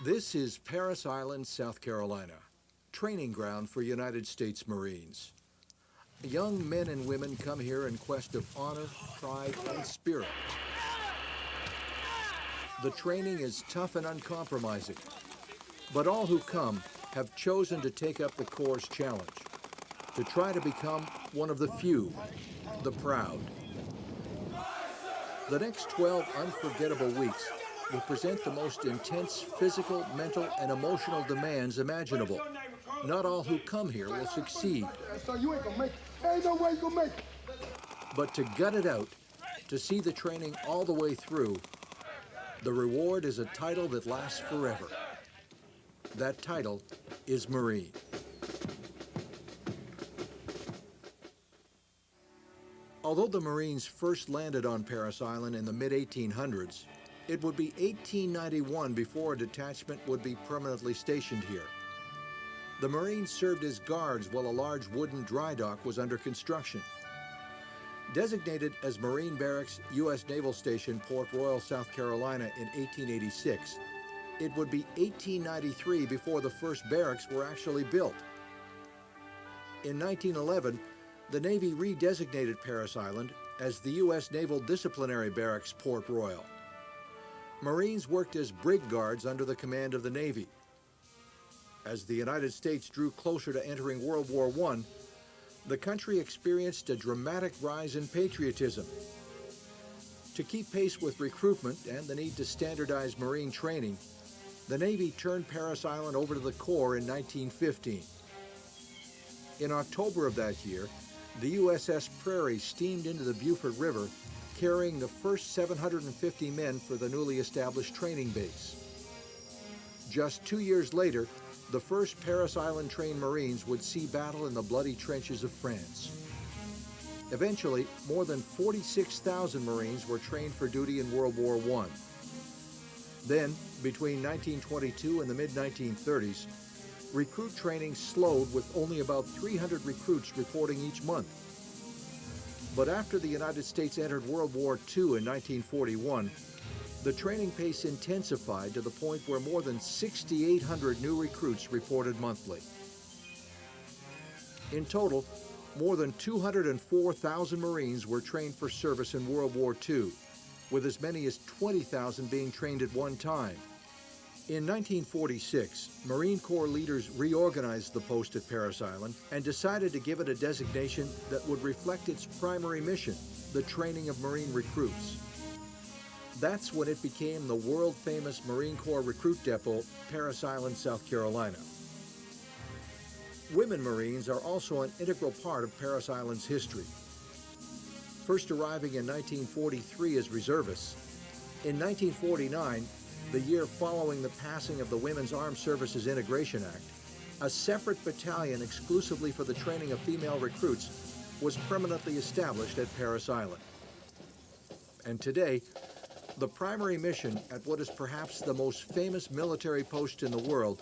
This is Parris Island, South Carolina, training ground for United States Marines. Young men and women come here in quest of honor, pride, and spirit. The training is tough and uncompromising, but all who come have chosen to take up the Corps' challenge, to try to become one of the few, the proud. The next 12 unforgettable weeks will present the most intense physical, mental, and emotional demands imaginable. Not all who come here will succeed. So you ain't gonna make it. Ain't no way you gonna make it. But to gut it out, to see the training all the way through, the reward is a title that lasts forever. That title is Marine. Although the Marines first landed on Parris Island in the mid-1800s, it would be 1891 before a detachment would be permanently stationed here. The Marines served as guards while a large wooden dry dock was under construction. Designated as Marine Barracks, U.S. Naval Station, Port Royal, South Carolina in 1886, it would be 1893 before the first barracks were actually built. In 1911, the Navy redesignated Parris Island as the U.S. Naval Disciplinary Barracks, Port Royal. Marines worked as brig guards under the command of the Navy. As the United States drew closer to entering World War I, the country experienced a dramatic rise in patriotism. To keep pace with recruitment and the need to standardize Marine training, the Navy turned Parris Island over to the Corps in 1915. In October of that year, the USS Prairie steamed into the Beaufort River, carrying the first 750 men for the newly established training base. Just 2 years later, the first Parris Island trained Marines would see battle in the bloody trenches of France. Eventually, more than 46,000 Marines were trained for duty in World War I. Then, between 1922 and the mid-1930s, recruit training slowed with only about 300 recruits reporting each month. But after the United States entered World War II in 1941, the training pace intensified to the point where more than 6,800 new recruits reported monthly. In total, more than 204,000 Marines were trained for service in World War II, with as many as 20,000 being trained at one time. In 1946, Marine Corps leaders reorganized the post at Parris Island and decided to give it a designation that would reflect its primary mission, the training of Marine recruits. That's when it became the world-famous Marine Corps recruit depot, Parris Island, South Carolina. Women Marines are also an integral part of Parris Island's history. First arriving in 1943 as reservists, in 1949, the year following the passing of the Women's Armed Services Integration Act, a separate battalion exclusively for the training of female recruits was permanently established at Parris Island. And today, the primary mission at what is perhaps the most famous military post in the world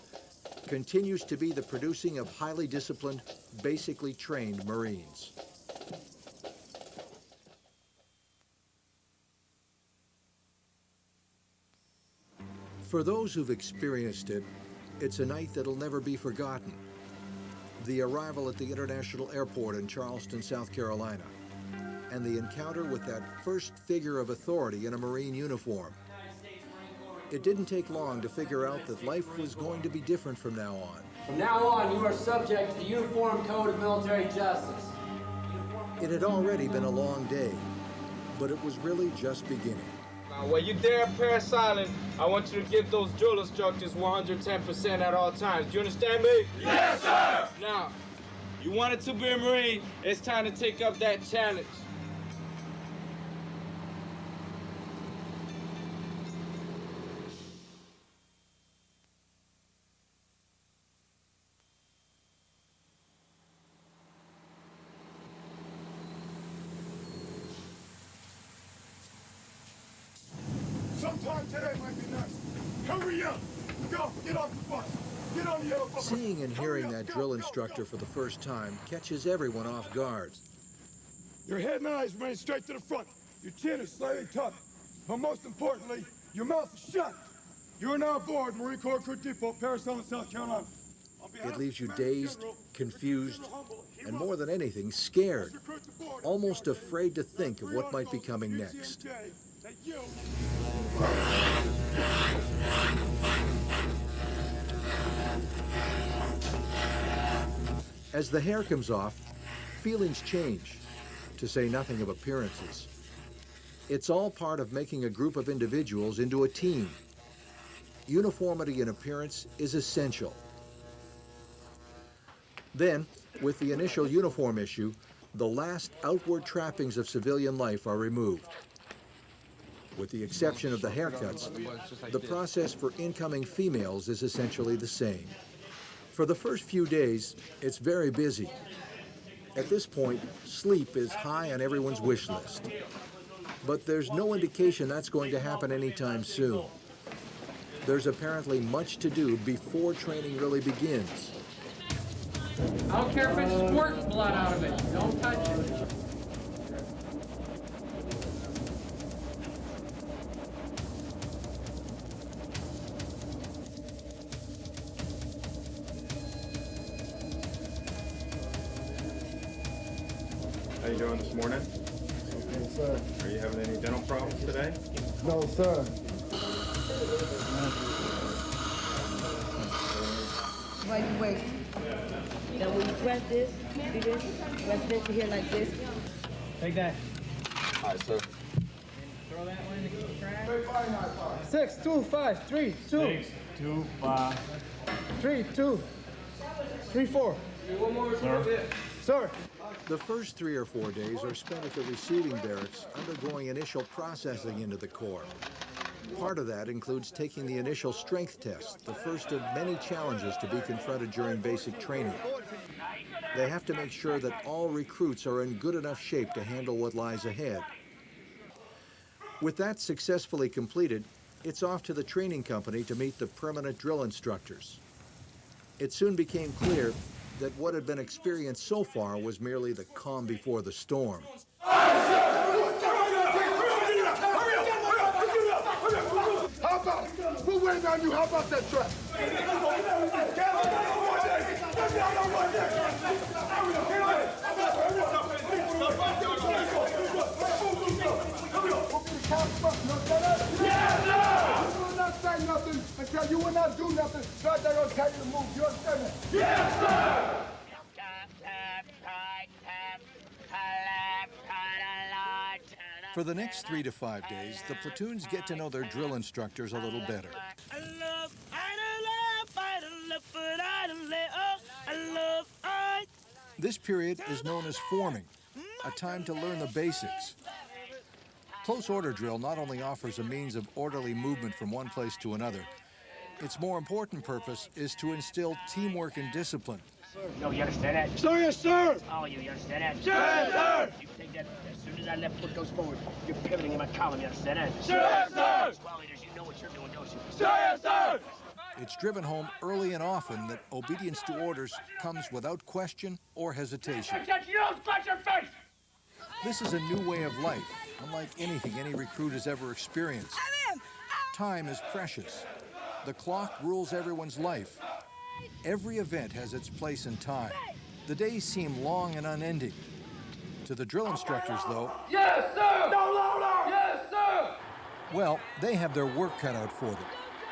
continues to be the producing of highly disciplined, basically trained Marines. For those who've experienced it, it's a night that'll never be forgotten. The arrival at the International Airport in Charleston, South Carolina, and the encounter with that first figure of authority in a Marine uniform. It didn't take long to figure out that life was going to be different from now on. From now on, you are subject to the Uniform Code of Military Justice. It had already been a long day, but it was really just beginning. Now, when you're there at Parris Island, I want you to give those drill instructors 110% at all times. Do you understand me? Yes, sir! Now, you wanted to be a Marine, it's time to take up that challenge. Sometime today might be nice. Hurry up! Go, get off the bus. Get on the yellow bus. Seeing and hearing that drill instructor for the first time catches everyone off guard. Your head and eyes remain straight to the front. Your chin is slightly tucked. But most importantly, your mouth is shut. You are now aboard Marine Corps Crew Depot, Paris Island, South Carolina. It leaves you dazed, confused, and more than anything, scared, almost afraid to think of what might be coming next. As the hair comes off, feelings change, to say nothing of appearances. It's all part of making a group of individuals into a team. Uniformity in appearance is essential. Then, with the initial uniform issue, the last outward trappings of civilian life are removed. With the exception of the haircuts, the process for incoming females is essentially the same. For the first few days, it's very busy. At this point, sleep is high on everyone's wish list. But there's no indication that's going to happen anytime soon. There's apparently much to do before training really begins. I don't care if it's squirting blood out of it. Don't touch it. How you doing this morning? Okay, sir. Are you having any dental problems today? No, sir. Why you wait? Now when you press this, see this? Press this here like this. Take that. All right, sir. Throw that one in the trash. 6, 2, 5, 3, 2. 6, 2, 5. 3, 2. 3, 4. One more bit. Sir. The first 3 or 4 days are spent at the receiving barracks undergoing initial processing into the Corps. Part of that includes taking the initial strength test, the first of many challenges to be confronted during basic training. They have to make sure that all recruits are in good enough shape to handle what lies ahead. With that successfully completed, it's off to the training company to meet the permanent drill instructors. It soon became clear that what had been experienced so far was merely the calm before the storm. How about it? We're waiting on you. How about that truck? Yes, sir! You will not say nothing until you will not do nothing. God, they're going to tell you to move. You understand that? Yes, sir! For the next 3 to 5 days, the platoons get to know their drill instructors a little better. This period is known as forming, a time to learn the basics. Close order drill not only offers a means of orderly movement from one place to another, its more important purpose is to instill teamwork and discipline. No, you understand that? Sir, yes, sir! Oh, you understand that? Yes, sir! You take that, as soon as that left foot goes forward, you're pivoting in my column, you understand that? Yes, sir! Squad leaders, you know what you're doing, don't you? Sir, yes, sir! It's driven home early and often that obedience to orders comes without question or hesitation. You don't scratch your face! This is a new way of life, unlike anything any recruit has ever experienced. Time is precious. The clock rules everyone's life. Every event has its place and time. The days seem long and unending. To the drill instructors, though, Yes, sir! No louder! Yes, sir! well, they have their work cut out for them.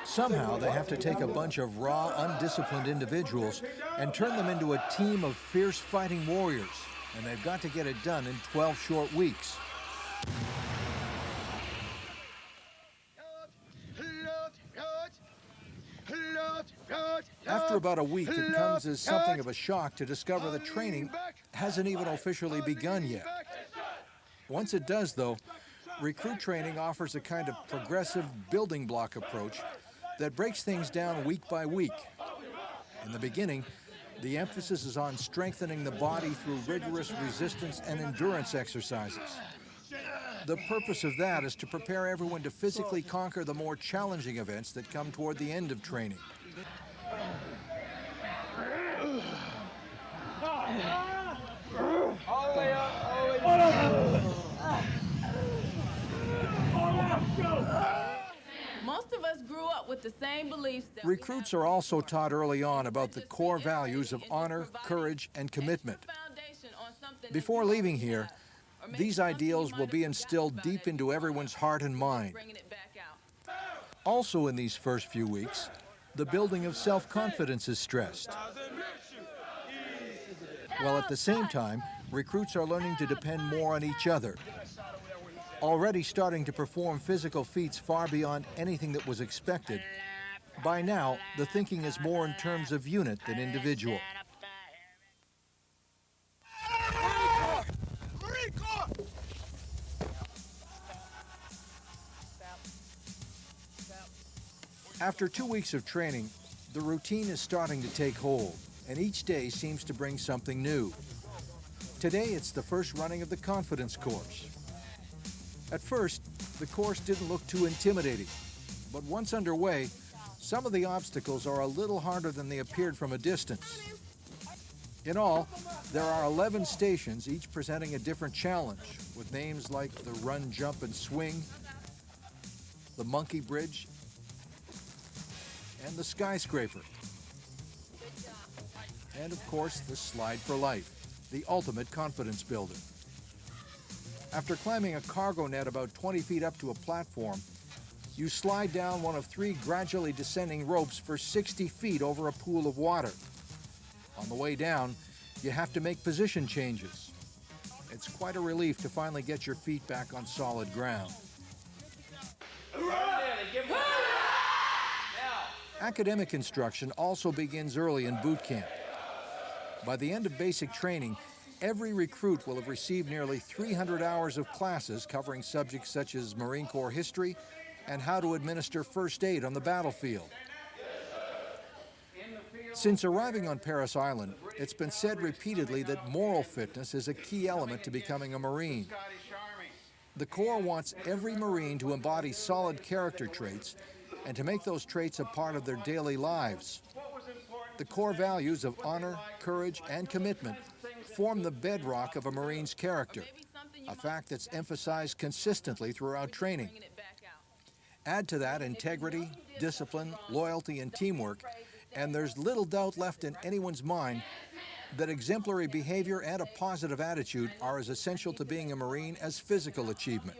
Somehow they have to take a bunch of raw, undisciplined individuals and turn them into a team of fierce fighting warriors. And they've got to get it done in 12 short weeks. After about a week, it comes as something of a shock to discover the training hasn't even officially begun yet. Once it does, though, recruit training offers a kind of progressive building block approach that breaks things down week by week. In the beginning, the emphasis is on strengthening the body through rigorous resistance and endurance exercises. The purpose of that is to prepare everyone to physically conquer the more challenging events that come toward the end of training. All the way up, all the way down. Most Most of us grew up with the same beliefs that Recruits are also taught early on about the core values of honor, courage, and commitment. Before leaving here, these ideals will be instilled deep into everyone's heart and mind. Also in these first few weeks, the building of self-confidence is stressed. While at the same time, recruits are learning to depend more on each other. Already starting to perform physical feats far beyond anything that was expected, by now, the thinking is more in terms of unit than individual. After 2 weeks of training, the routine is starting to take hold, and each day seems to bring something new. Today, it's the first running of the confidence course. At first, the course didn't look too intimidating, but once underway, some of the obstacles are a little harder than they appeared from a distance. In all, there are 11 stations, each presenting a different challenge, with names like the Run, Jump, and Swing, the Monkey Bridge, and the Skyscraper. And of course, the Slide for Life, the ultimate confidence builder. After climbing a cargo net about 20 feet up to a platform, you slide down one of 3 gradually descending ropes for 60 feet over a pool of water. On the way down, you have to make position changes. It's quite a relief to finally get your feet back on solid ground. Academic instruction also begins early in boot camp. By the end of basic training, every recruit will have received nearly 300 hours of classes covering subjects such as Marine Corps history and how to administer first aid on the battlefield. Since arriving on Parris Island, it's been said repeatedly that moral fitness is a key element to becoming a Marine. The Corps wants every Marine to embody solid character traits and to make those traits a part of their daily lives. The core values of honor, courage, and commitment form the bedrock of a Marine's character, a fact that's emphasized consistently throughout training. Add to that integrity, discipline, loyalty, and teamwork, and there's little doubt left in anyone's mind that exemplary behavior and a positive attitude are as essential to being a Marine as physical achievement.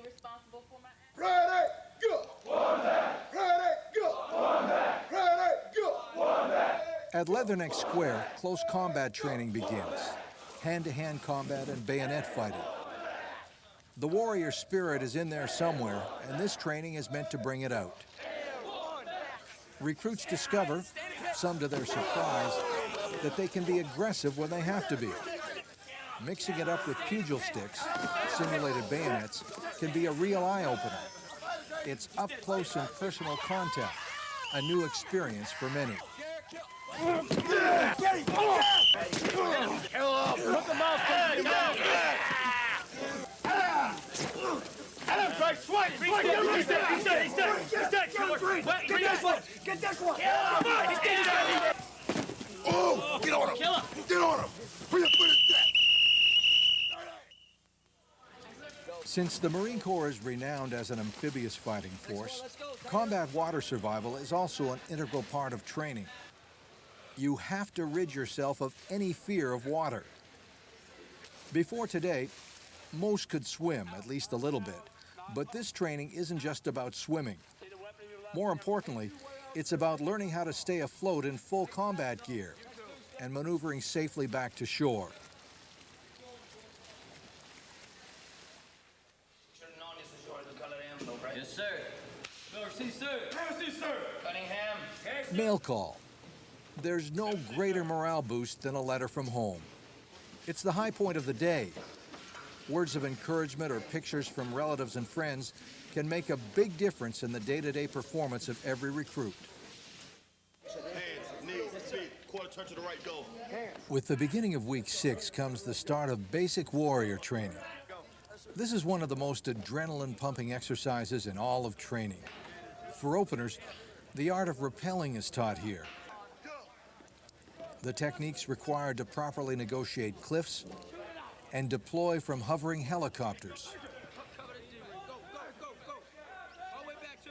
Ready, go! One back! Ready, go! One back! Ready, go! One back! At Leatherneck Square, close combat training begins. Hand-to-hand combat and bayonet fighting. The warrior spirit is in there somewhere, and this training is meant to bring it out. Recruits discover, some to their surprise, that they can be aggressive when they have to be. Mixing it up with pugil sticks, simulated bayonets, can be a real eye-opener. It's up close and personal contact, a new experience for many. Oh, get on him! Kill him! Get on him! Put it down! Since the Marine Corps is renowned as an amphibious fighting force, combat water survival is also an integral part of training. You have to rid yourself of any fear of water. Before today, most could swim, at least a little bit, but this training isn't just about swimming. More importantly, it's about learning how to stay afloat in full combat gear and maneuvering safely back to shore. Yes, sir. Merci, sir. Merci, sir. Cunningham. Mail call. There's no greater morale boost than a letter from home. It's the high point of the day. Words of encouragement or pictures from relatives and friends can make a big difference in the day-to-day performance of every recruit. Hands, knees, feet, quarter turn to the right, go. With the beginning of week 6 comes the start of basic warrior training. This is one of the most adrenaline-pumping exercises in all of training. For openers, the art of rappelling is taught here. The techniques required to properly negotiate cliffs and deploy from hovering helicopters.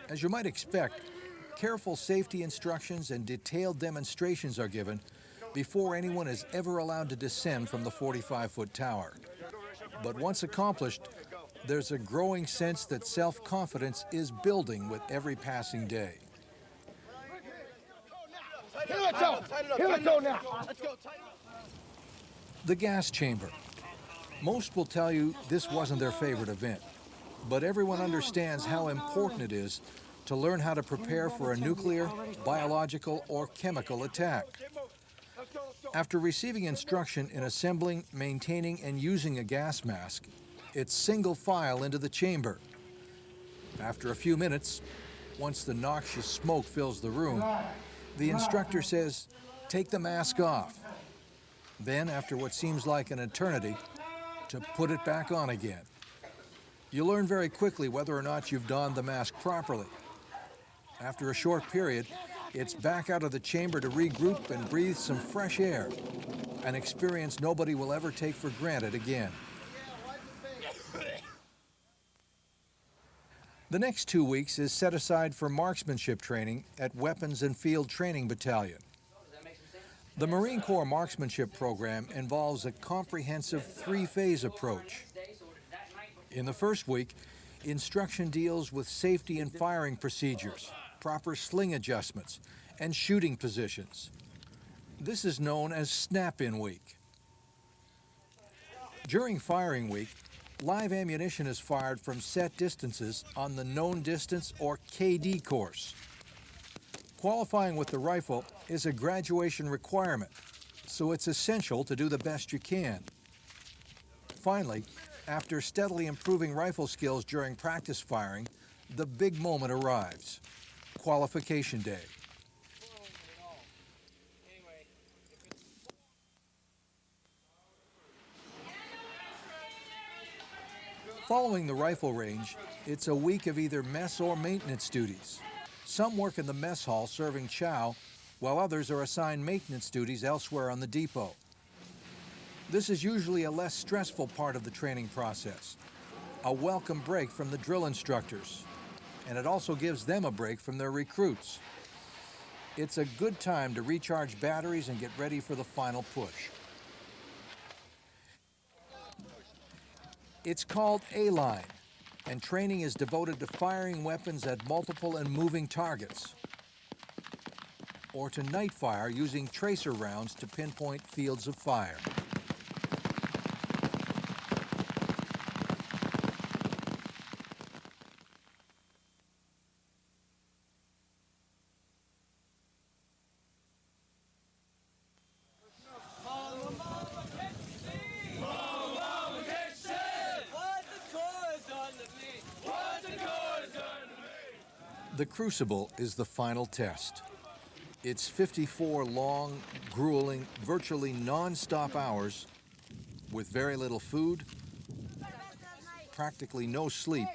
As you might expect, Careful safety instructions and detailed demonstrations are given before anyone is ever allowed to descend from the 45-foot tower. But once accomplished, there's a growing sense that self-confidence is building with every passing day. Heel it toe! Heel it toe now! Let's go! The gas chamber. Most will tell you this wasn't their favorite event, but everyone understands how important it is to learn how to prepare for a nuclear, biological, or chemical attack. After receiving instruction in assembling, maintaining, and using a gas mask, it's single file into the chamber. After a few minutes, once the noxious smoke fills the room, the instructor says, "Take the mask off." Then, after what seems like an eternity, to put it back on again. You learn very quickly whether or not you've donned the mask properly. After a short period, it's back out of the chamber to regroup and breathe some fresh air, an experience nobody will ever take for granted again. The next 2 weeks is set aside for marksmanship training at Weapons and Field Training Battalion. The Marine Corps marksmanship program involves a comprehensive three-phase approach. In the first week, instruction deals with safety and firing procedures, proper sling adjustments, and shooting positions. This is known as snap-in week. During firing week, live ammunition is fired from set distances on the known distance or KD course. Qualifying with the rifle is a graduation requirement, so it's essential to do the best you can. Finally, after steadily improving rifle skills during practice firing, the big moment arrives: qualification day. Following the rifle range, it's a week of either mess or maintenance duties. Some work in the mess hall serving chow, while others are assigned maintenance duties elsewhere on the depot. This is usually a less stressful part of the training process, a welcome break from the drill instructors, and it also gives them a break from their recruits. It's a good time to recharge batteries and get ready for the final push. It's called A-line, and training is devoted to firing weapons at multiple and moving targets, or to night fire using tracer rounds to pinpoint fields of fire. The Crucible is the final test. It's 54 long, grueling, virtually non-stop hours with very little food, practically no sleep,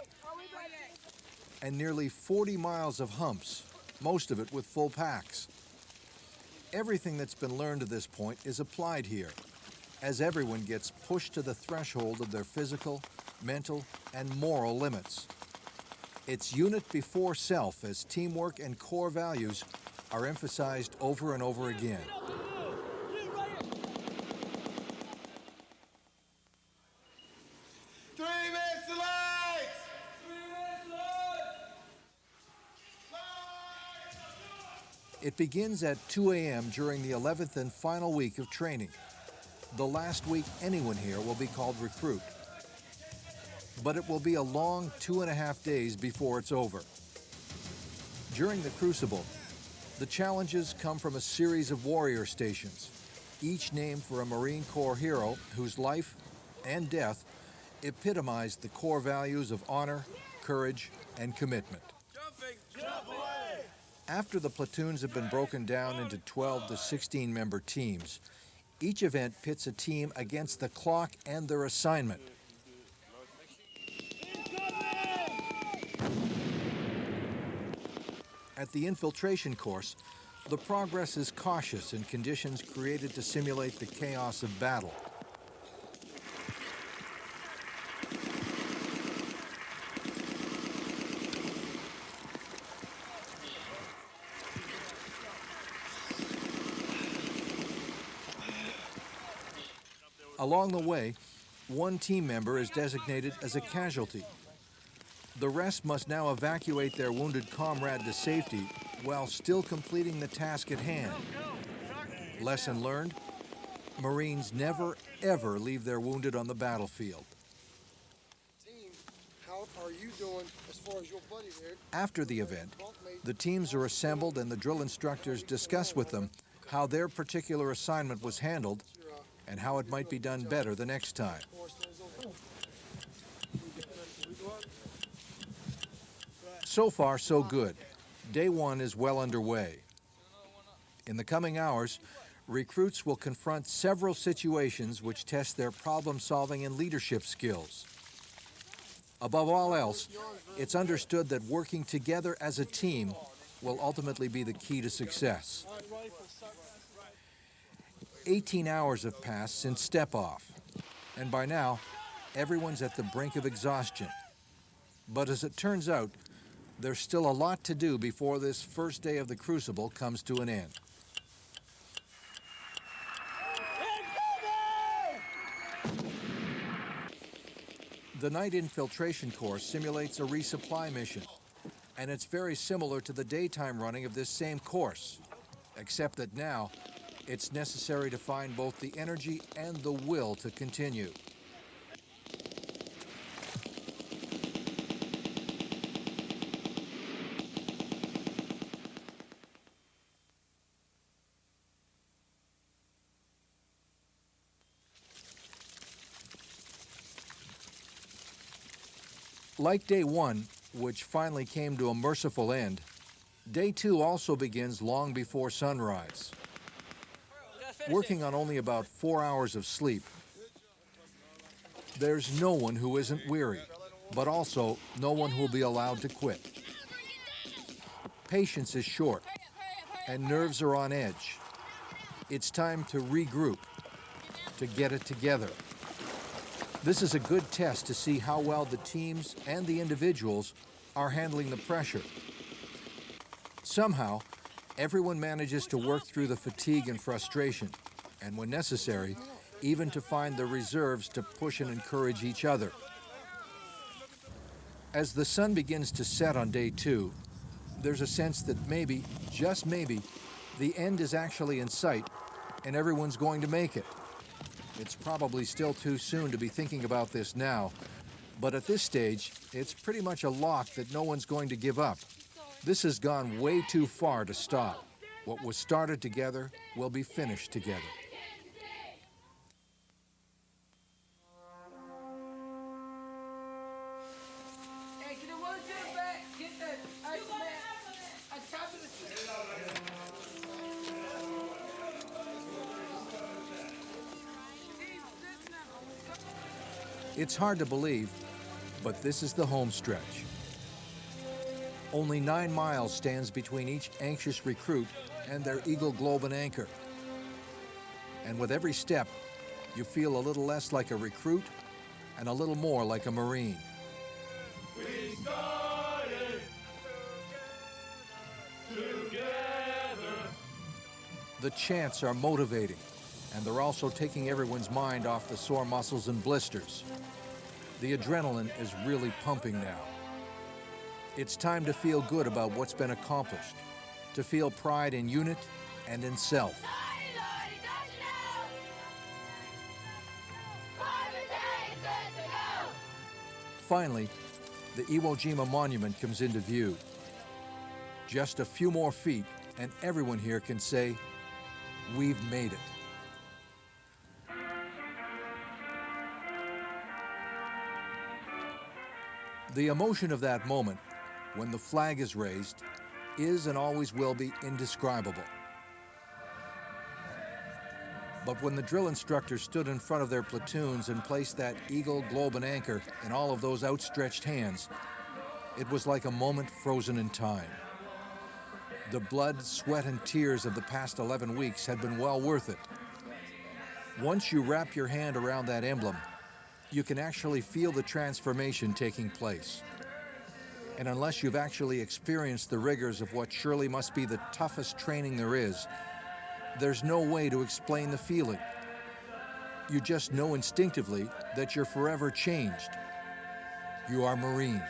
and nearly 40 miles of humps, most of it with full packs. Everything that's been learned to this point is applied here, as everyone gets pushed to the threshold of their physical, mental, and moral limits. It's unit before self as teamwork and core values are emphasized over and over again. It begins at 2 a.m. during the 11th and final week of training. The last week anyone here will be called recruit. But it will be a long 2.5 days before it's over. During the Crucible, the challenges come from a series of warrior stations, each named for a Marine Corps hero whose life and death epitomized the core values of honor, courage, and commitment. After the platoons have been broken down into 12 to 16 member teams, each event pits a team against the clock and their assignment. At the infiltration course, the progress is cautious in conditions created to simulate the chaos of battle. Along the way, one team member is designated as a casualty. The rest must now evacuate their wounded comrade to safety while still completing the task at hand. Lesson learned: Marines never, ever leave their wounded on the battlefield. Team, how are you doing as far as your buddy there? After the event, the teams are assembled and the drill instructors discuss with them how their particular assignment was handled and how it might be done better the next time. So far, so good. Day one is well underway. In the coming hours, recruits will confront several situations which test their problem-solving and leadership skills. Above all else, it's understood that working together as a team will ultimately be the key to success. 18 hours have passed since step-off, and by now, everyone's at the brink of exhaustion. But as it turns out, there's still a lot to do before this first day of the Crucible comes to an end. The night infiltration course simulates a resupply mission, and it's very similar to the daytime running of this same course, except that now it's necessary to find both the energy and the will to continue. Like day one, which finally came to a merciful end, day two also begins long before sunrise. Working on only about 4 hours of sleep, there's no one who isn't weary, but also no one who will be allowed to quit. Patience is short, and nerves are on edge. It's time to regroup, to get it together. This is a good test to see how well the teams and the individuals are handling the pressure. Somehow, everyone manages to work through the fatigue and frustration, and when necessary, even to find the reserves to push and encourage each other. As the sun begins to set on day two, there's a sense that maybe, just maybe, the end is actually in sight and everyone's going to make it. It's probably still too soon to be thinking about this now, but at this stage, it's pretty much a lock that no one's going to give up. This has gone way too far to stop. What was started together will be finished together. Hey, can the one get back? Get that ice man on top of the It's hard to believe, but this is the home stretch. Only 9 miles stands between each anxious recruit and their Eagle Globe and Anchor. And with every step, you feel a little less like a recruit and a little more like a Marine. We started together. The chants are motivating, and they're also taking everyone's mind off the sore muscles and blisters. The adrenaline is really pumping now. It's time to feel good about what's been accomplished, to feel pride in unit and in self. Finally, the Iwo Jima Monument comes into view. Just a few more feet, and everyone here can say, "We've made it." The emotion of that moment, when the flag is raised, is and always will be indescribable. But when the drill instructors stood in front of their platoons and placed that Eagle, Globe, and Anchor in all of those outstretched hands, it was like a moment frozen in time. The blood, sweat, and tears of the past 11 weeks had been well worth it. Once you wrap your hand around that emblem, you can actually feel the transformation taking place. And unless you've actually experienced the rigors of what surely must be the toughest training there is, there's no way to explain the feeling. You just know instinctively that you're forever changed. You are Marines.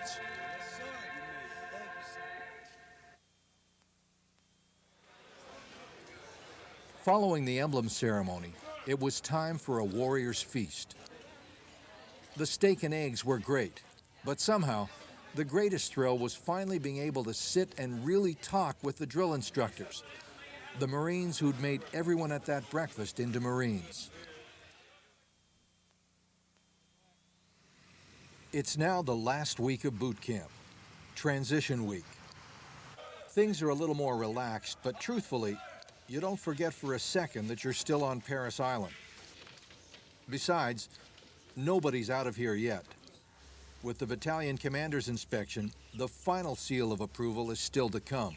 Following the emblem ceremony, it was time for a warrior's feast. The steak and eggs were great, but somehow, the greatest thrill was finally being able to sit and really talk with the drill instructors, the Marines who'd made everyone at that breakfast into Marines. It's now the last week of boot camp, transition week. Things are a little more relaxed, but truthfully, you don't forget for a second that you're still on Parris Island. Besides, nobody's out of here yet. With the battalion commander's inspection, the final seal of approval is still to come.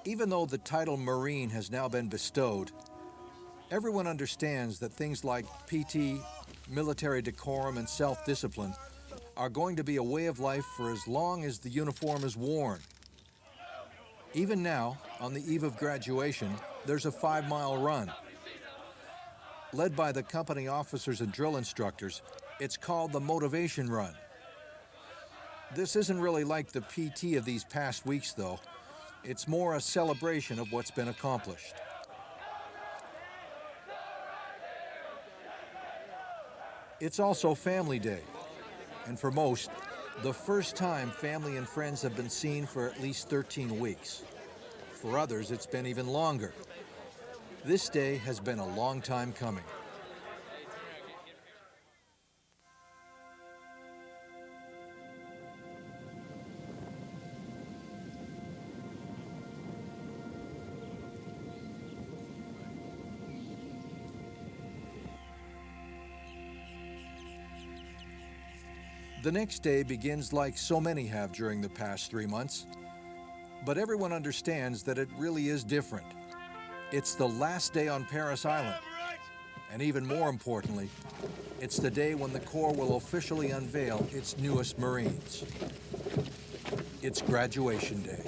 Even though the title Marine has now been bestowed, everyone understands that things like PT, military decorum, and self-discipline are going to be a way of life for as long as the uniform is worn. Even now, on the eve of graduation, there's a 5-mile run. Led by the company officers and drill instructors, it's called the Motivation Run. This isn't really like the PT of these past weeks, though. It's more a celebration of what's been accomplished. It's also Family Day, and for most, the first time family and friends have been seen for at least 13 weeks. For others, it's been even longer. This day has been a long time coming. The next day begins like so many have during the past 3 months, but everyone understands that it really is different. It's the last day on Parris Island, and even more importantly, it's the day when the Corps will officially unveil its newest Marines. It's graduation day.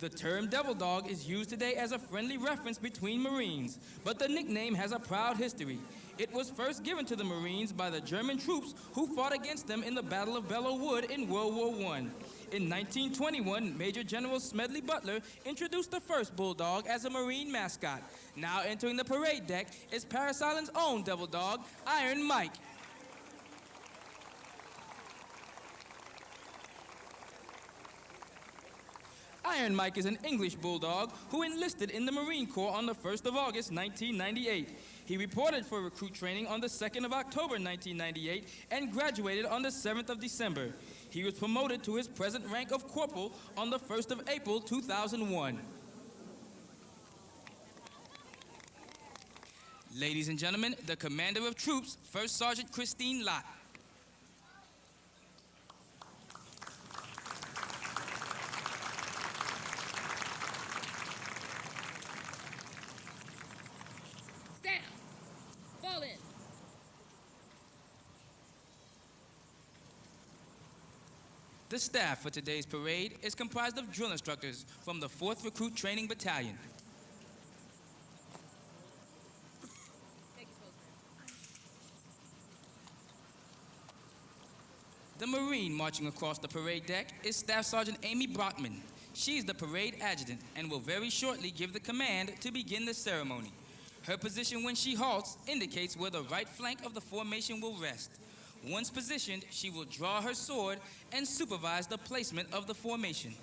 The term Devil Dog is used today as a friendly reference between Marines, but the nickname has a proud history. It was first given to the Marines by the German troops who fought against them in the Battle of Belleau Wood in World War I. In 1921, Major General Smedley Butler introduced the first Bulldog as a Marine mascot. Now entering the parade deck is Parris Island's own Devil Dog, Iron Mike. Iron Mike is an English bulldog who enlisted in the Marine Corps on the 1st of August, 1998. He reported for recruit training on the 2nd of October, 1998, and graduated on the 7th of December. He was promoted to his present rank of corporal on the 1st of April, 2001. Ladies and gentlemen, the Commander of Troops, First Sergeant Christine Lott. The staff for today's parade is comprised of drill instructors from the 4th Recruit Training Battalion. The Marine marching across the parade deck is Staff Sergeant Amy Brockman. She's the parade adjutant and will very shortly give the command to begin the ceremony. Her position when she halts indicates where the right flank of the formation will rest. Once positioned, she will draw her sword and supervise the placement of the formation.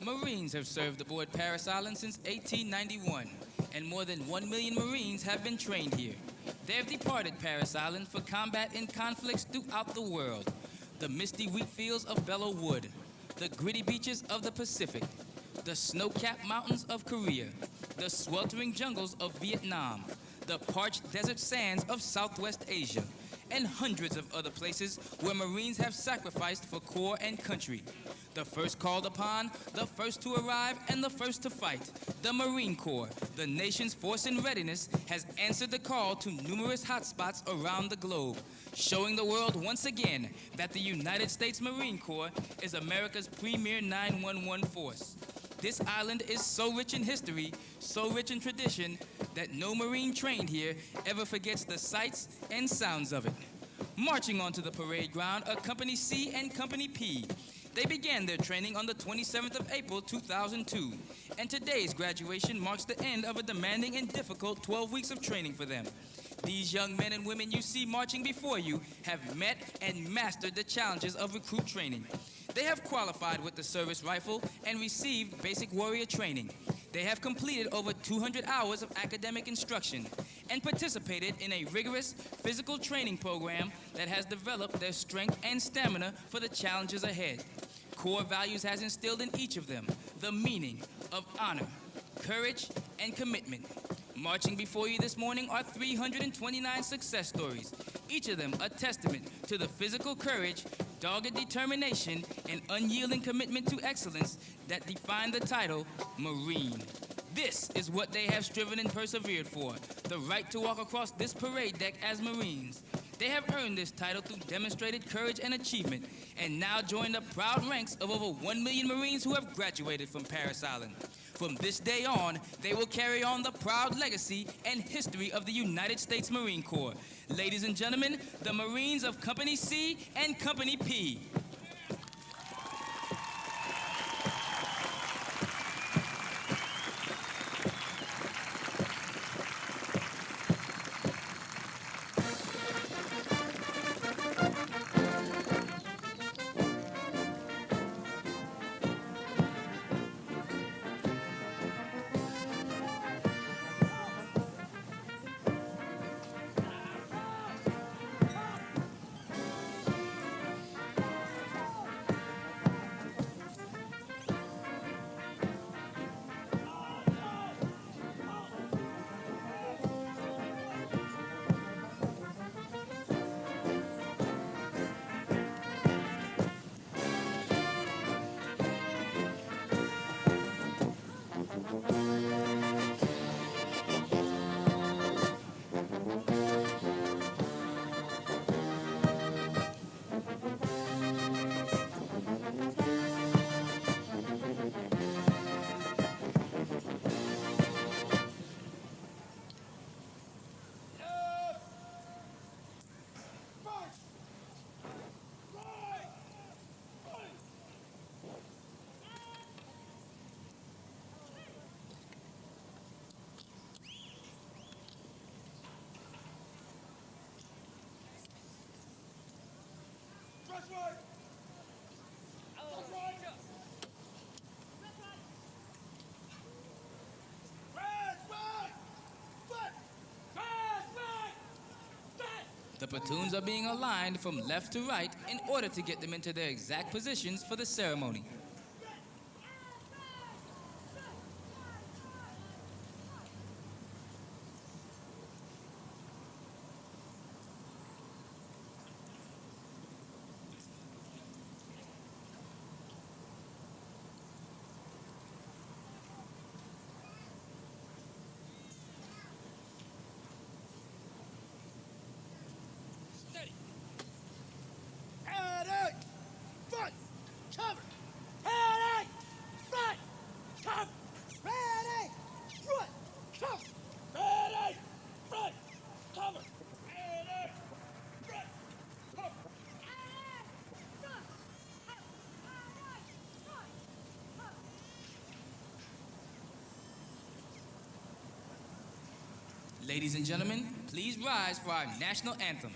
Marines have served aboard Parris Island since 1891, and more than 1 million Marines have been trained here. They have departed Parris Island for combat in conflicts throughout the world. The misty wheat fields of Belleau Wood, the gritty beaches of the Pacific, the snow-capped mountains of Korea, the sweltering jungles of Vietnam, the parched desert sands of Southwest Asia, and hundreds of other places where Marines have sacrificed for corps and country. The first called upon, the first to arrive, and the first to fight. The Marine Corps, the nation's force in readiness, has answered the call to numerous hotspots around the globe, showing the world once again that the United States Marine Corps is America's premier 911 force. This island is so rich in history, so rich in tradition, that no Marine trained here ever forgets the sights and sounds of it. Marching onto the parade ground are Company C and Company P. They began their training on the 27th of April, 2002, and today's graduation marks the end of a demanding and difficult 12 weeks of training for them. These young men and women you see marching before you have met and mastered the challenges of recruit training. They have qualified with the service rifle and received basic warrior training. They have completed over 200 hours of academic instruction and participated in a rigorous physical training program that has developed their strength and stamina for the challenges ahead. Core values has instilled in each of them the meaning of honor, courage, and commitment. Marching before you this morning are 329 success stories, each of them a testament to the physical courage, dogged determination, and unyielding commitment to excellence that define the title Marine. This is what they have striven and persevered for, the right to walk across this parade deck as Marines. They have earned this title through demonstrated courage and achievement, and now join the proud ranks of over 1 million Marines who have graduated from Parris Island. From this day on, they will carry on the proud legacy and history of the United States Marine Corps. Ladies and gentlemen, the Marines of Company C and Company P. The platoons are being aligned from left to right in order to get them into their exact positions for the ceremony. Ladies and gentlemen, please rise for our national anthem.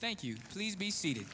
Thank you. Please be seated.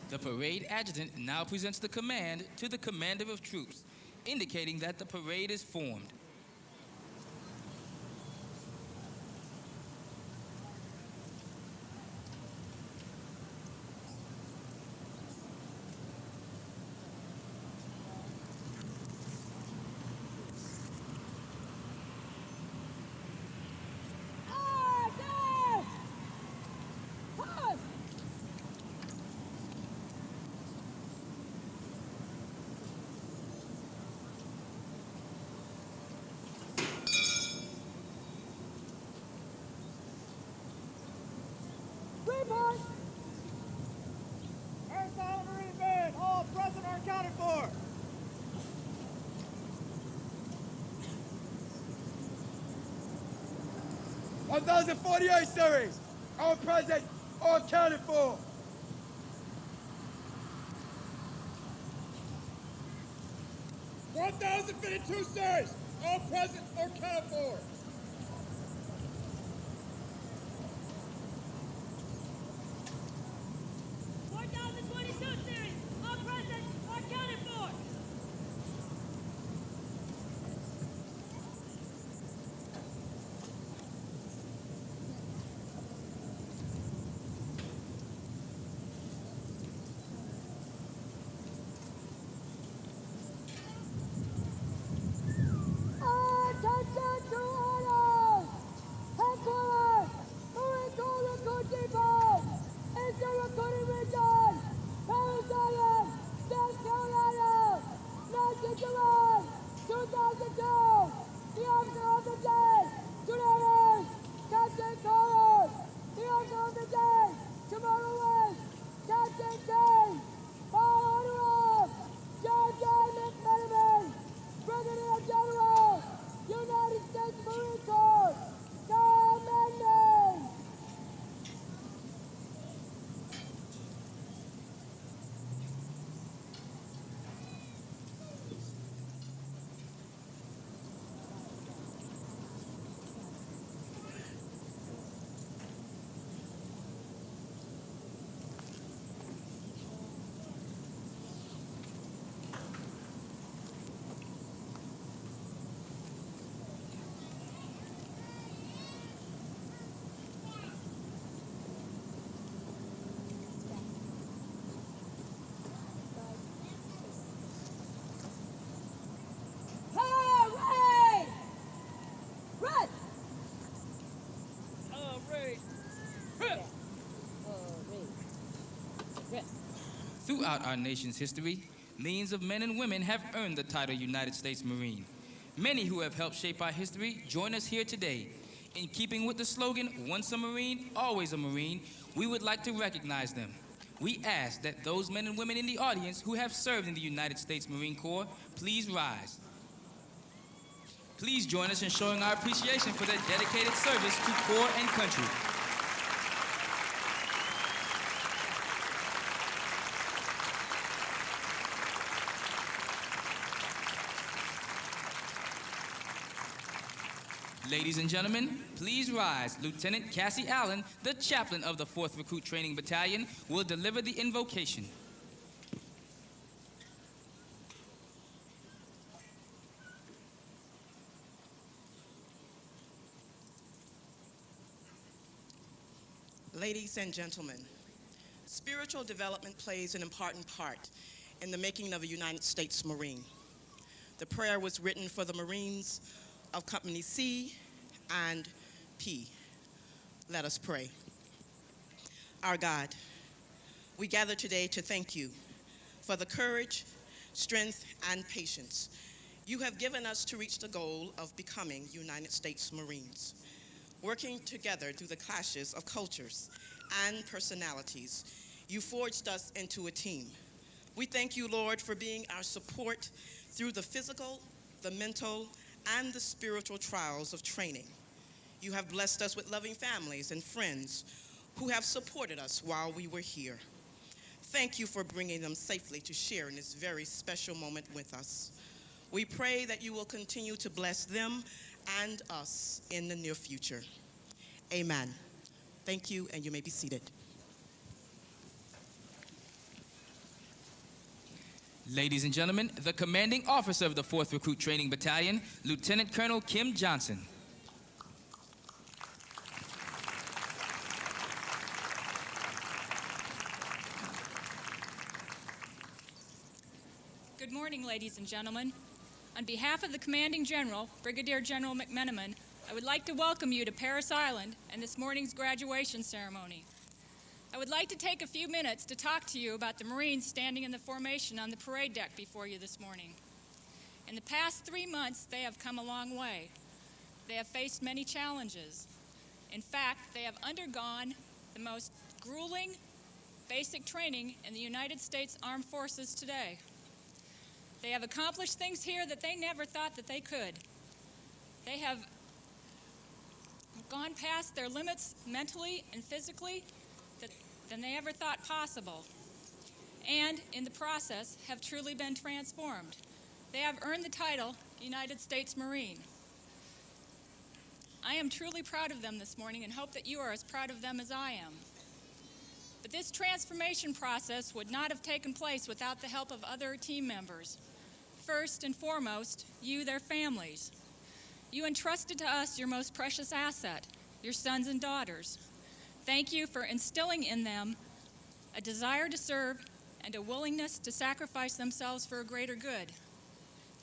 The parade adjutant now presents the command to the commander of troops, indicating that the parade is formed. All present are accounted for. 1048 series. All present, all accounted for. 1052 series. All present or accounted for. 4022 series, all present or accounted for. 'Attention to Throughout our nation's history, millions of men and women have earned the title United States Marine. Many who have helped shape our history join us here today. In keeping with the slogan, once a Marine, always a Marine, we would like to recognize them. We ask that those men and women in the audience who have served in the United States Marine Corps please rise. Please join us in showing our appreciation for their dedicated service to Corps and country. Ladies and gentlemen, please rise. Lieutenant Cassie Allen, the chaplain of the 4th Recruit Training Battalion, will deliver the invocation. Ladies and gentlemen, spiritual development plays an important part in the making of a United States Marine. The prayer was written for the Marines of Company C and P. Let us pray. Our God, we gather today to thank you for the courage, strength, and patience you have given us to reach the goal of becoming United States Marines. Working together through the clashes of cultures and personalities, you forged us into a team. We thank you, Lord, for being our support through the physical, the mental, and the spiritual trials of training. You have blessed us with loving families and friends who have supported us while we were here. Thank you for bringing them safely to share in this very special moment with us. We pray that you will continue to bless them and us in the near future. Amen. Thank you, and you may be seated. Ladies and gentlemen, the commanding officer of the 4th Recruit Training Battalion, Lieutenant Colonel Kim Johnson. Good morning, ladies and gentlemen. On behalf of the Commanding General, Brigadier General McMenamin, I would like to welcome you to Parris Island and this morning's graduation ceremony. I would like to take a few minutes to talk to you about the Marines standing in the formation on the parade deck before you this morning. In the past 3 months, they have come a long way. They have faced many challenges. In fact, they have undergone the most grueling basic training in the United States Armed Forces today. They have accomplished things here that they never thought that they could. They have gone past their limits mentally and physically than they ever thought possible, and in the process have truly been transformed. They have earned the title United States Marine. I am truly proud of them this morning and hope that you are as proud of them as I am. But this transformation process would not have taken place without the help of other team members. First and foremost, you, their families. You entrusted to us your most precious asset, your sons and daughters. Thank you for instilling in them a desire to serve and a willingness to sacrifice themselves for a greater good.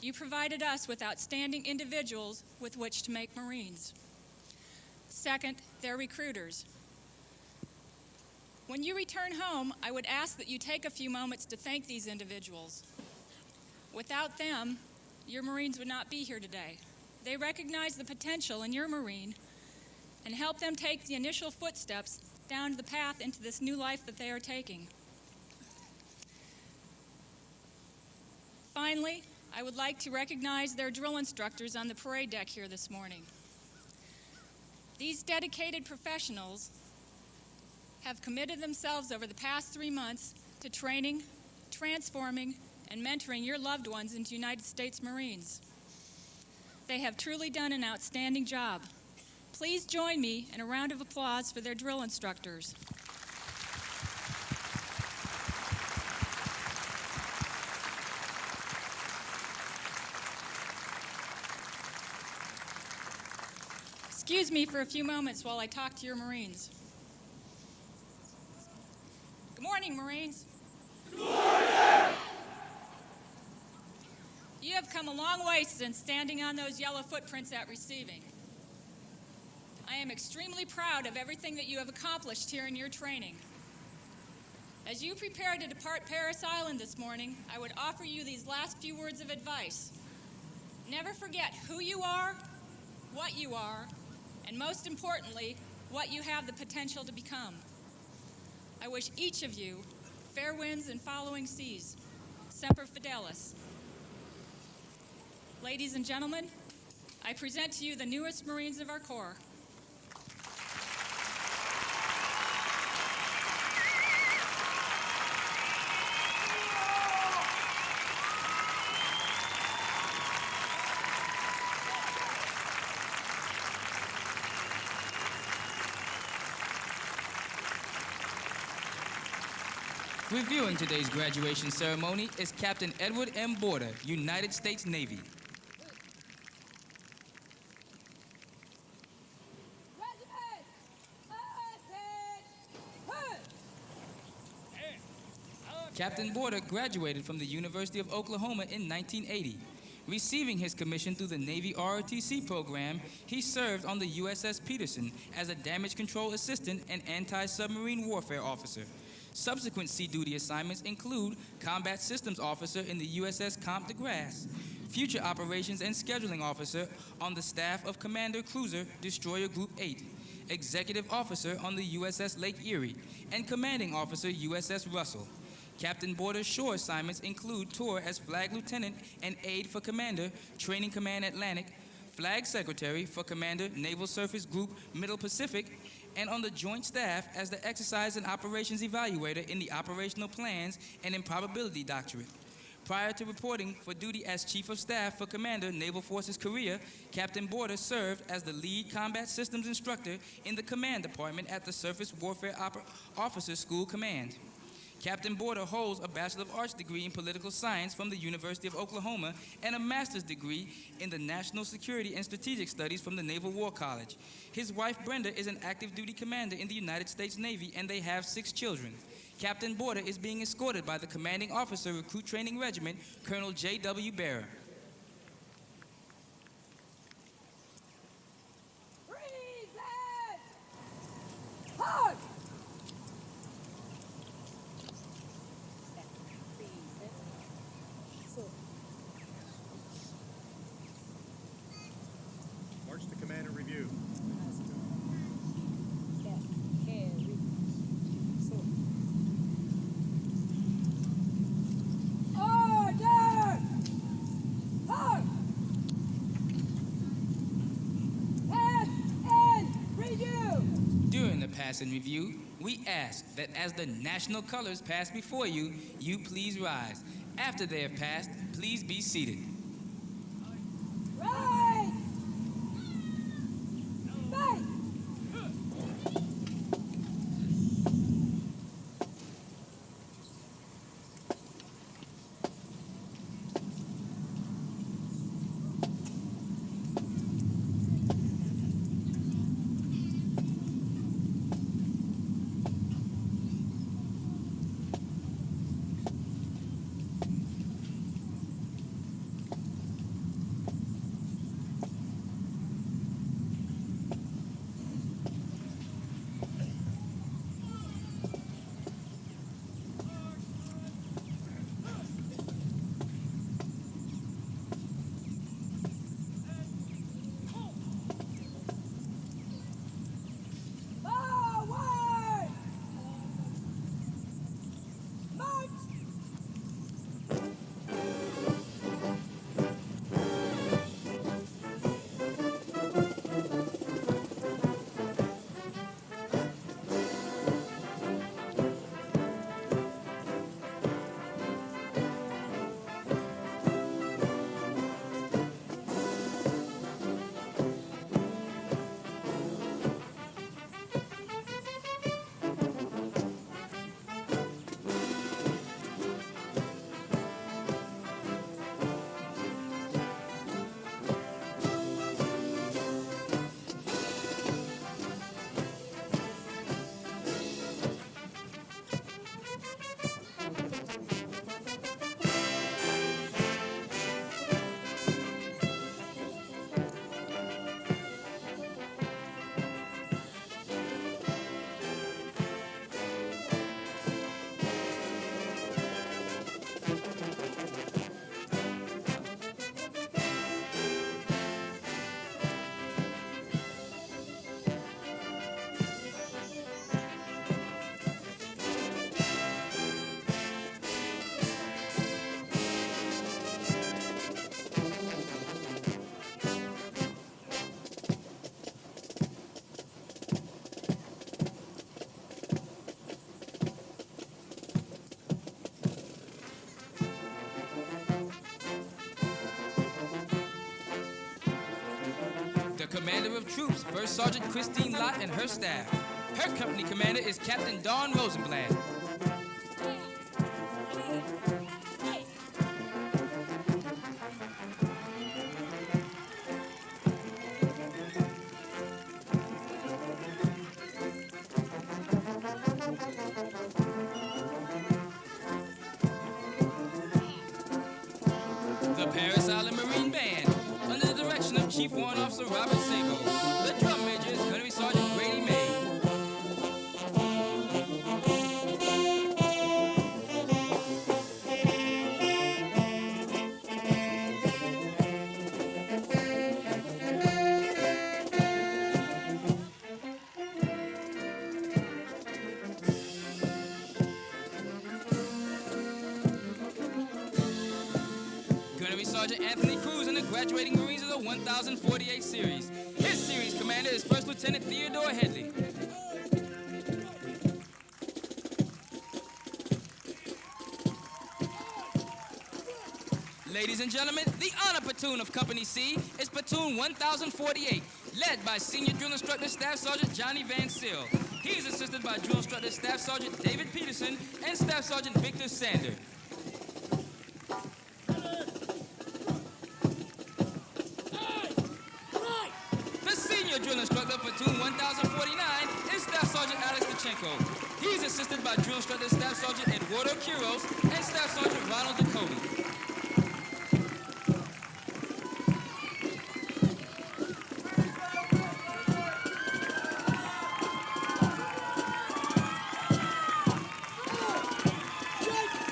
You provided us with outstanding individuals with which to make Marines. Second, their recruiters. When you return home, I would ask that you take a few moments to thank these individuals. Without them, your Marines would not be here today. They recognize the potential in your Marine and help them take the initial footsteps down the path into this new life that they are taking. Finally, I would like to recognize their drill instructors on the parade deck here this morning. These dedicated professionals have committed themselves over the past 3 months to training, transforming, and mentoring your loved ones into United States Marines. They have truly done an outstanding job. Please join me in a round of applause for their drill instructors. Excuse me for a few moments while I talk to your Marines. Good morning, Marines. Good morning! You have come a long way since standing on those yellow footprints at receiving. I am extremely proud of everything that you have accomplished here in your training. As you prepare to depart Parris Island this morning, I would offer you these last few words of advice. Never forget who you are, what you are, and most importantly, what you have the potential to become. I wish each of you fair winds and following seas. Semper Fidelis. Ladies and gentlemen, I present to you the newest Marines of our Corps. Reviewing today's graduation ceremony is Captain Edward M. Border, United States Navy. Captain Border graduated from the University of Oklahoma in 1980. Receiving his commission through the Navy ROTC program, he served on the USS Peterson as a damage control assistant and anti-submarine warfare officer. Subsequent sea duty assignments include Combat Systems Officer in the USS Comte de Grasse, Future Operations and Scheduling Officer on the staff of Commander Cruiser Destroyer Group 8, Executive Officer on the USS Lake Erie, and Commanding Officer USS Russell. Captain Border's shore assignments include tour as Flag Lieutenant and Aide for Commander, Training Command Atlantic, Flag Secretary for Commander, Naval Surface Group Middle Pacific, and on the Joint Staff as the Exercise and Operations Evaluator in the Operational Plans and Improbability Doctorate. Prior to reporting for duty as Chief of Staff for Commander, Naval Forces Korea, Captain Border served as the lead combat systems instructor in the Command Department at the Surface Warfare Officers School Command. Captain Border holds a Bachelor of Arts degree in Political Science from the University of Oklahoma and a master's degree in the National Security and Strategic Studies from the Naval War College. His wife, Brenda, is an active duty commander in the United States Navy, and they have 6 children. Captain Border is being escorted by the Commanding Officer, Recruit Training Regiment, Colonel J.W. Bearer. March to command and review. Order! Halt! Pass and review! During the pass and review, we ask that as the national colors pass before you, you please rise. After they have passed, please be seated. Right! Fight! Commander of Troops, First Sergeant Christine Lott and her staff. Her company commander is Captain Don Rosenblatt. The Paris Island Marine Band, under the direction of Chief Warrant Officer Robert Sabo. The drum major is Gunnery Sergeant Grady May. Gunnery Sergeant Anthony Cruz and the graduating Marines of the 1048 series. His series commander is First Lieutenant Theodore Headley. Ladies and gentlemen, the honor platoon of Company C is Platoon 1048, led by Senior Drill Instructor Staff Sergeant Johnny Van Sil. He is assisted by Drill Instructor Staff Sergeant David Peterson and Staff Sergeant Victor Sander. The Senior Drill Instructor Platoon 1049 is Staff Sergeant Alex Dachenko. He's assisted by Drill Instructor Staff Sergeant Eduardo Quiros and Staff Sergeant Ronald Ducote.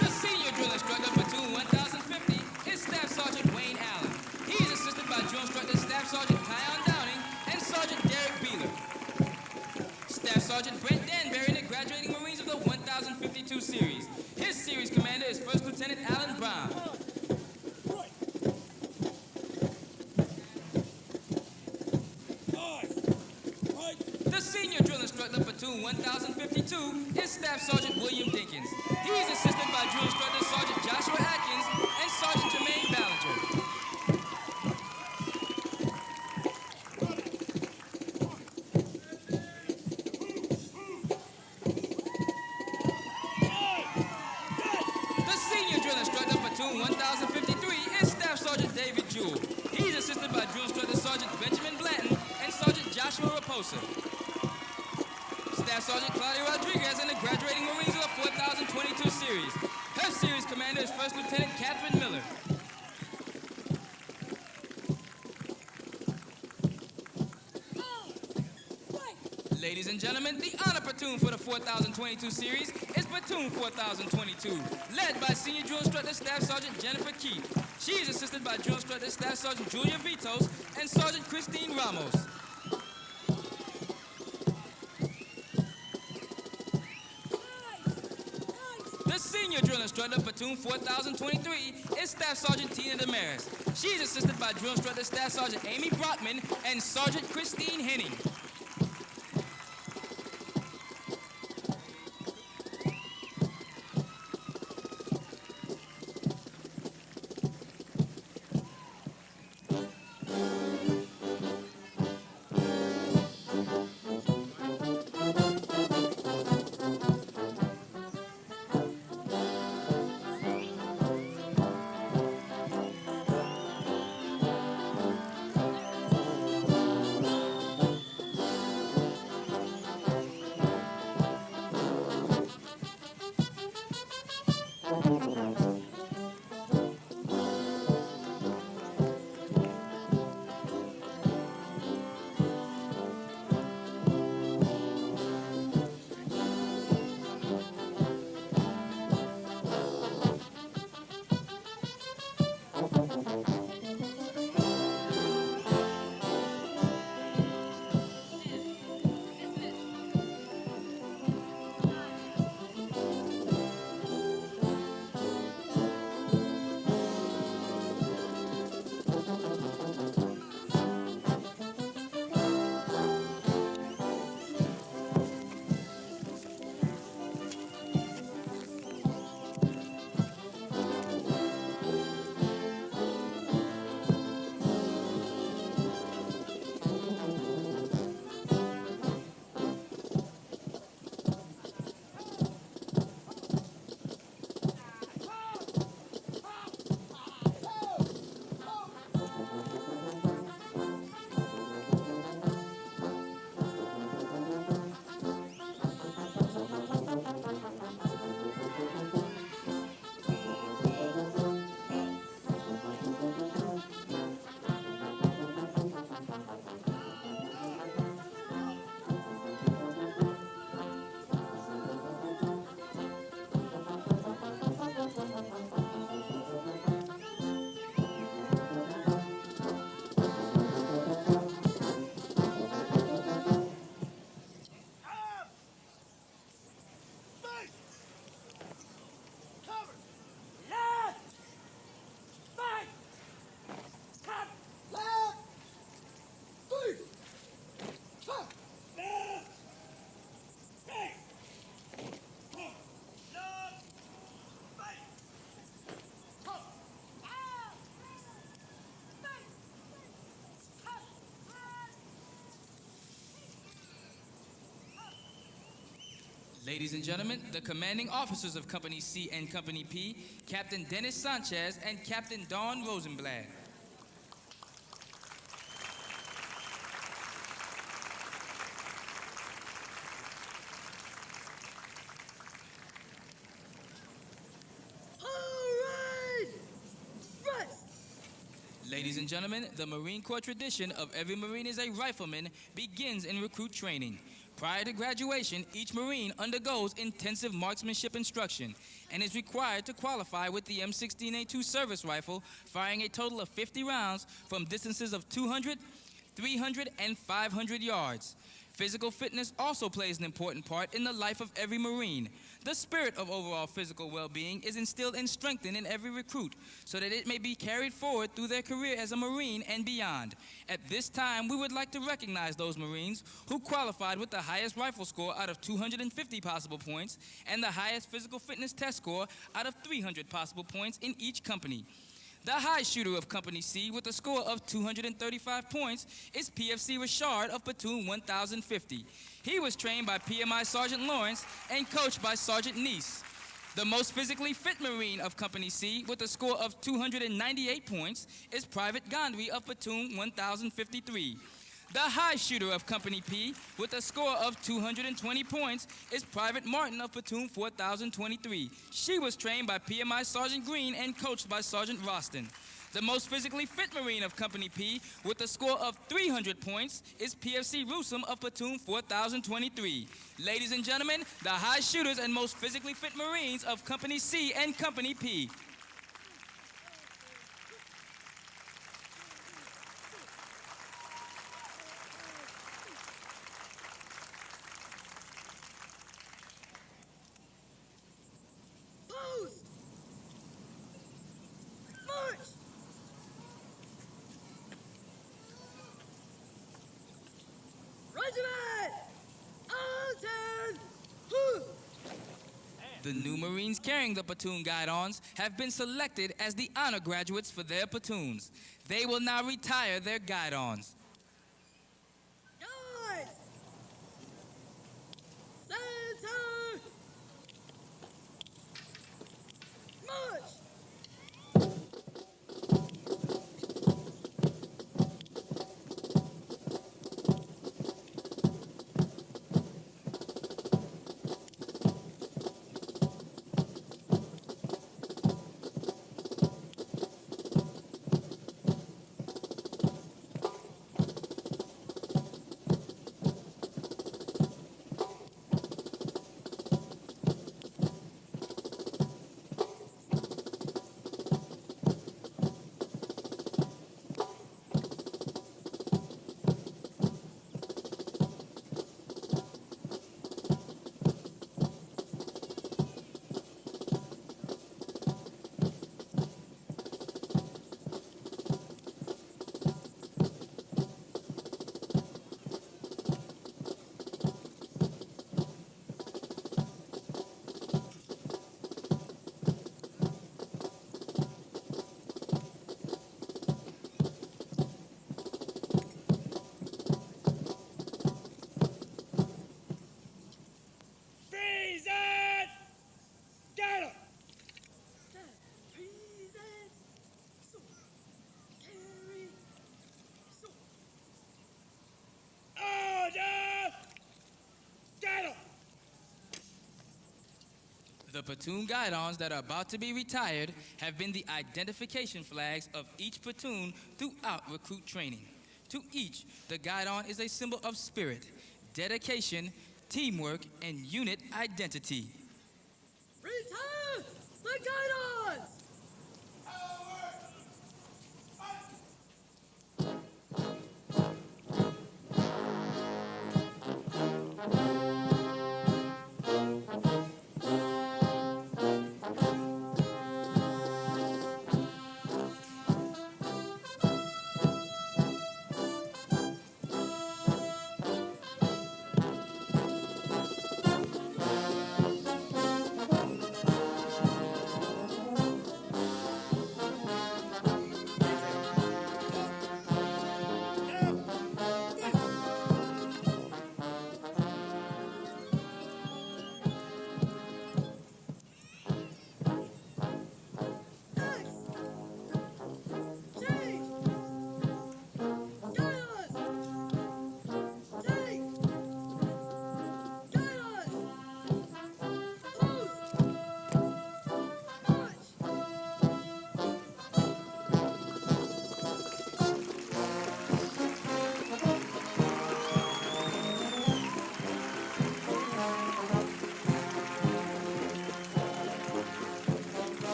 The Senior Drill Instructor Platoon 1050 is Staff Sergeant Wayne Allen. He's assisted by Drill Instructor Staff Sergeant Tyon Downing and Sergeant Derek Beeler. Staff Sergeant Brent Danbury in the graduating Marines of the 1052 series. His series commander is First Lieutenant Alan Brown. The Senior Drill Instructor Platoon 1052 is Staff Sergeant William Dinkins. He's assisted by Drill Instructor Sergeant Joshua Atkins and Sergeant Jermaine Ballinger. The Senior Drill Instructor Platoon 1053 is Staff Sergeant David Jewell. He's assisted by Drill Instructor Sergeant Benjamin Blanton and Sergeant Joshua Raposa. Staff Sergeant Claudia Rodriguez in the graduating Marines of the 4022 series. Her series commander is First Lieutenant Catherine Miller. Ladies and gentlemen, the honor platoon for the 4022 series is Platoon 4022, led by Senior Drill Instructor Staff Sergeant Jennifer Keith. She is assisted by Drill Instructor Staff Sergeant Julia Vitos and Sergeant Christine Ramos. The Senior Drill Instructor Platoon 4023 is Staff Sergeant Tina Damaris. She is assisted by Drill Instructor Staff Sergeant Amy Brockman and Sergeant Christine Henning. Ladies and gentlemen, the commanding officers of Company C and Company P, Captain Dennis Sanchez and Captain Don Rosenblad. Ladies and gentlemen, the Marine Corps tradition of every Marine is a rifleman begins in recruit training. Prior to graduation, each Marine undergoes intensive marksmanship instruction and is required to qualify with the M16A2 service rifle, firing a total of 50 rounds from distances of 200, 300, and 500 yards. Physical fitness also plays an important part in the life of every Marine. The spirit of overall physical well-being is instilled and strengthened in every recruit so that it may be carried forward through their career as a Marine and beyond. At this time, we would like to recognize those Marines who qualified with the highest rifle score out of 250 possible points and the highest physical fitness test score out of 300 possible points in each company. The high shooter of Company C with a score of 235 points is PFC Richard of Platoon 1050. He was trained by PMI Sergeant Lawrence and coached by Sergeant Neese. The most physically fit Marine of Company C with a score of 298 points is Private Gondry of Platoon 1053. The high shooter of Company P with a score of 220 points is Private Martin of Platoon 4023. She was trained by PMI Sergeant Green and coached by Sergeant Roston. The most physically fit Marine of Company P with a score of 300 points is PFC Rusum of Platoon 4023. Ladies and gentlemen, the high shooters and most physically fit Marines of Company C and Company P. The new Marines carrying the platoon guidons have been selected as the honor graduates for their platoons. They will now retire their guidons. Guys! Center! March! The platoon guidons that are about to be retired have been the identification flags of each platoon throughout recruit training. To each, the guidon is a symbol of spirit, dedication, teamwork, and unit identity. Retire the guidons!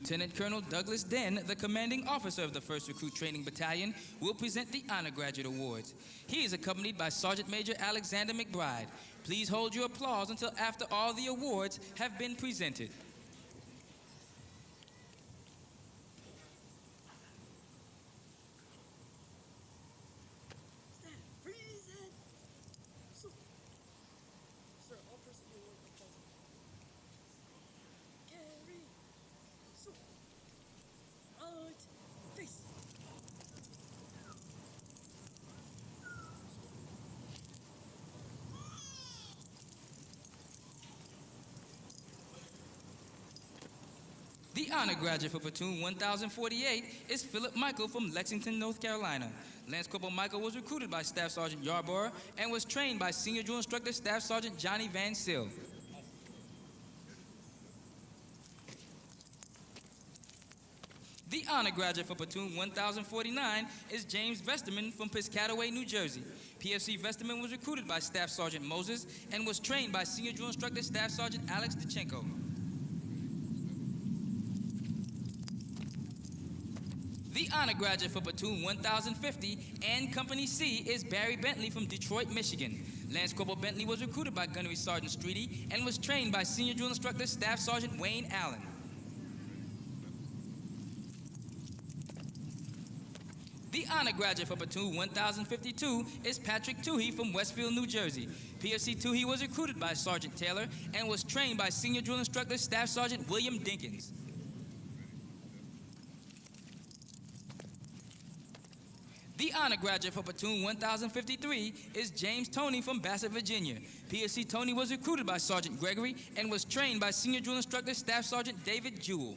Lieutenant Colonel Douglas Den, the commanding officer of the 1st Recruit Training Battalion, will present the Honor Graduate Awards. He is accompanied by Sergeant Major Alexander McBride. Please hold your applause until after all the awards have been presented. The honor graduate for platoon 1048 is Philip Michael from Lexington, North Carolina. Lance Corporal Michael was recruited by Staff Sergeant Yarborough and was trained by Senior Drill Instructor Staff Sergeant Johnny Van Sill. The honor graduate for platoon 1049 is James Vesterman from Piscataway, New Jersey. PFC Vesterman was recruited by Staff Sergeant Moses and was trained by Senior Drill Instructor Staff Sergeant Alex Dachenko. The honor graduate for platoon 1050 and Company C is Barry Bentley from Detroit, Michigan. Lance Corporal Bentley was recruited by Gunnery Sergeant Streety and was trained by Senior Drill Instructor Staff Sergeant Wayne Allen. The honor graduate for platoon 1052 is Patrick Toohey from Westfield, New Jersey. PFC Toohey was recruited by Sergeant Taylor and was trained by Senior Drill Instructor Staff Sergeant William Dinkins. The honor graduate for platoon 1053 is James Toney from Bassett, Virginia. PFC Toney was recruited by Sergeant Gregory and was trained by Senior Drill Instructor Staff Sergeant David Jewell.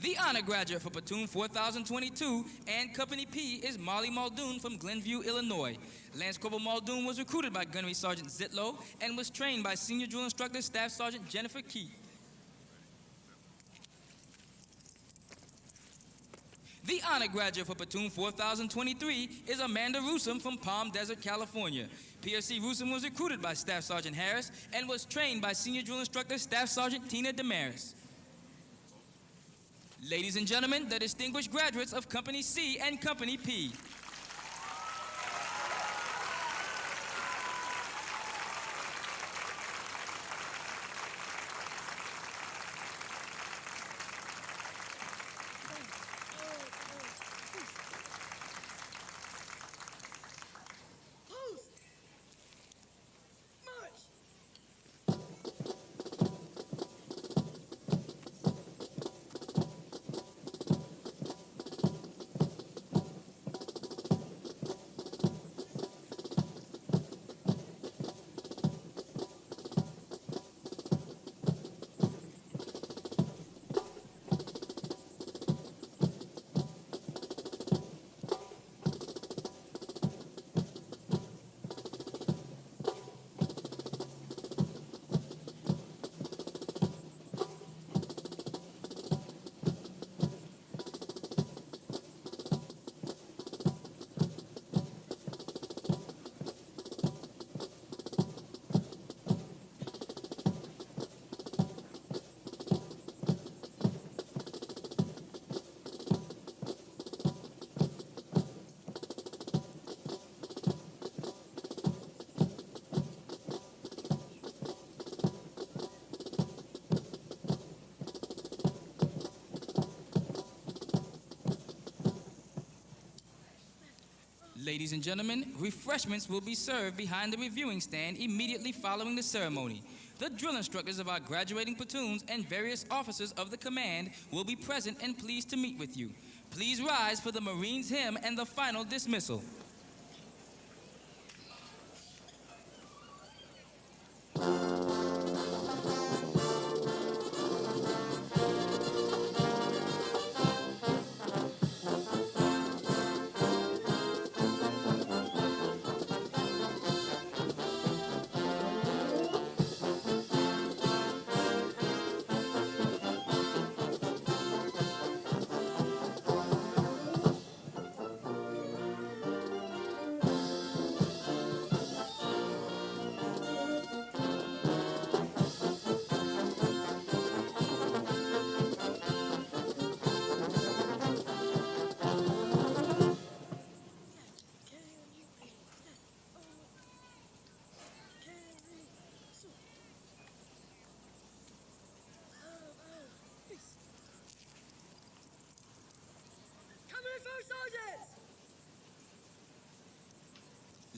The honor graduate for platoon 4022 and Company P is Marley Muldoon from Glenview, Illinois. Lance Corporal Muldoon was recruited by Gunnery Sergeant Zitlow and was trained by Senior Drill Instructor Staff Sergeant Jennifer Keith. The honor graduate for platoon 4023 is Amanda Rusum from Palm Desert, California. PFC Rusum was recruited by Staff Sergeant Harris and was trained by Senior Drill Instructor Staff Sergeant Tina Damaris. Ladies and gentlemen, the distinguished graduates of Company C and Company P. Ladies and gentlemen, refreshments will be served behind the reviewing stand immediately following the ceremony. The drill instructors of our graduating platoons and various officers of the command will be present and pleased to meet with you. Please rise for the Marines hymn and the final dismissal.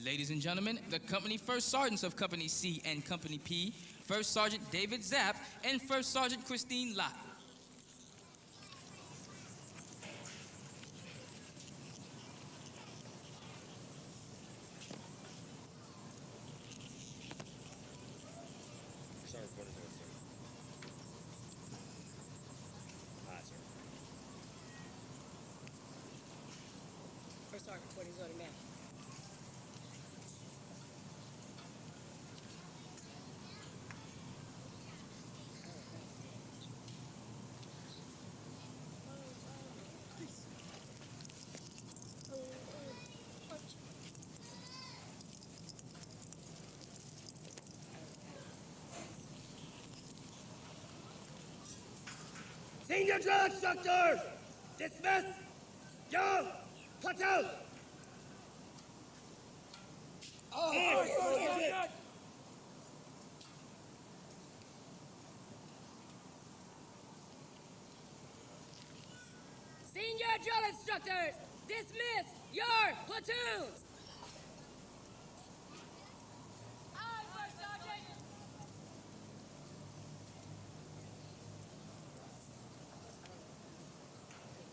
Ladies and gentlemen, the company first sergeants of Company C and Company P, First Sergeant David Zapp and First Sergeant Christine Lott. First Sergeant reporting is automatic. Senior drill instructors, dismiss your platoon. Senior drill instructors, dismiss your platoons. Aye, First Sergeant.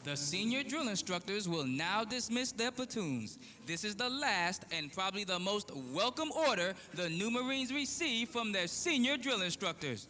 The senior drill instructors will now dismiss their platoons. This is the last and probably the most welcome order the new Marines receive from their senior drill instructors.